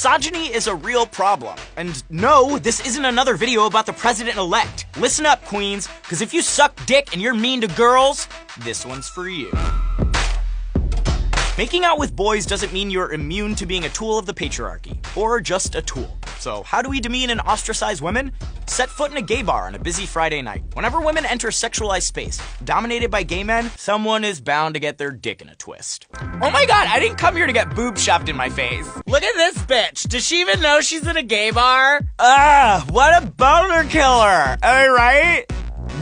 Misogyny is a real problem. And no, this isn't another video about the president-elect. Listen up, queens, because if you suck dick and you're mean to girls, this one's for you. Making out with boys doesn't mean you're immune to being a tool of the patriarchy, or just a tool. So how do we demean and ostracize women? Set foot in a gay bar on a busy Friday night. Whenever women enter sexualized space, dominated by gay men, someone is bound to get their dick in a twist. Oh my god, I didn't come here to get boob shoved in my face. Look at this bitch. Does she even know she's in a gay bar? What a boner killer. Am I right?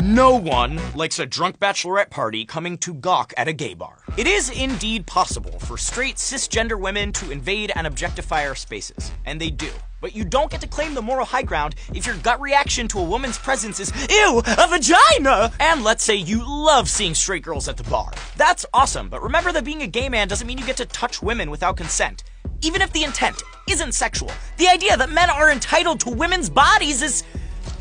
No one likes a drunk bachelorette party coming to gawk at a gay bar. It is indeed possible for straight cisgender women to invade and objectify our spaces, and they do. But you don't get to claim the moral high ground if your gut reaction to a woman's presence is, ew, a vagina! And let's say you love seeing straight girls at the bar. That's awesome, but remember that being a gay man doesn't mean you get to touch women without consent. Even if the intent isn't sexual, the idea that men are entitled to women's bodies is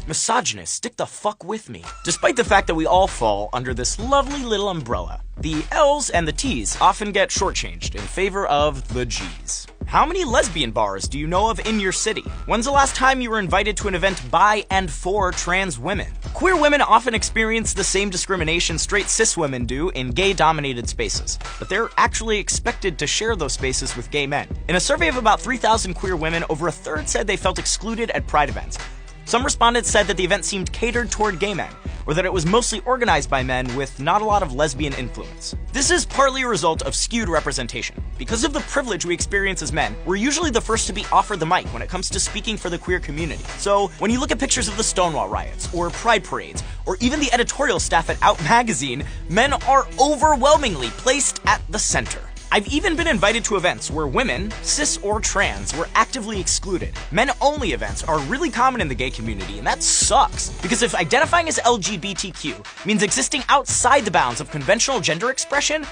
misogynist. Stick the fuck with me. Despite the fact that we all fall under this lovely little umbrella, the L's and the T's often get shortchanged in favor of the G's. How many lesbian bars do you know of in your city? When's the last time you were invited to an event by and for trans women? Queer women often experience the same discrimination straight cis women do in gay-dominated spaces, but they're actually expected to share those spaces with gay men. In a survey of about 3,000 queer women, over a third said they felt excluded at pride events. Some respondents said that the event seemed catered toward gay men, or that it was mostly organized by men with not a lot of lesbian influence. This is partly a result of skewed representation. Because of the privilege we experience as men, we're usually the first to be offered the mic when it comes to speaking for the queer community. So when you look at pictures of the Stonewall riots, or pride parades, or even the editorial staff at Out magazine, men are overwhelmingly placed at the center. I've even been invited to events where women, cis or trans, were actively excluded. Men-only events are really common in the gay community, and that sucks. Because if identifying as LGBTQ means existing outside the bounds of conventional gender expression,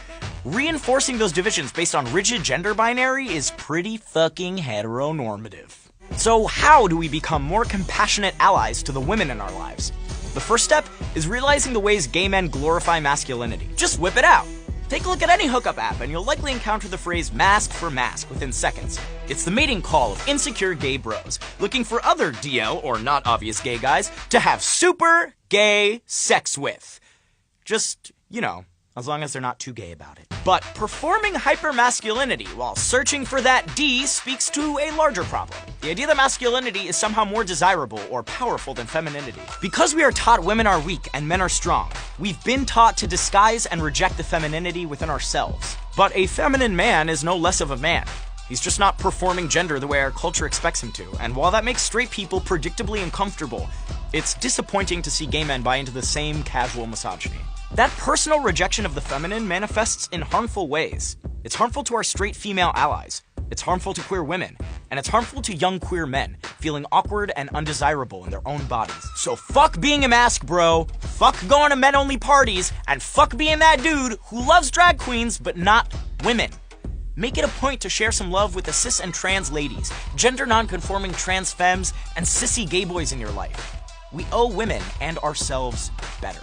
reinforcing those divisions based on rigid gender binary is pretty fucking heteronormative. So how do we become more compassionate allies to the women in our lives? The first step is realizing the ways gay men glorify masculinity. Just whip it out. Take a look at any hookup app and you'll likely encounter the phrase mask for mask within seconds. It's the mating call of insecure gay bros, looking for other DL or not obvious gay guys to have super gay sex with. Just, you know, as long as they're not too gay about it. But performing hypermasculinity while searching for that D speaks to a larger problem. The idea that masculinity is somehow more desirable or powerful than femininity. Because we are taught women are weak and men are strong, we've been taught to disguise and reject the femininity within ourselves. But a feminine man is no less of a man. He's just not performing gender the way our culture expects him to. And while that makes straight people predictably uncomfortable, it's disappointing to see gay men buy into the same casual misogyny. That personal rejection of the feminine manifests in harmful ways. It's harmful to our straight female allies. It's harmful to queer women. And it's harmful to young queer men, feeling awkward and undesirable in their own bodies. So fuck being a mask, bro. Fuck going to men-only parties. And fuck being that dude who loves drag queens, but not women. Make it a point to share some love with the cis and trans ladies, gender non-conforming trans femmes, and sissy gay boys in your life. We owe women and ourselves better.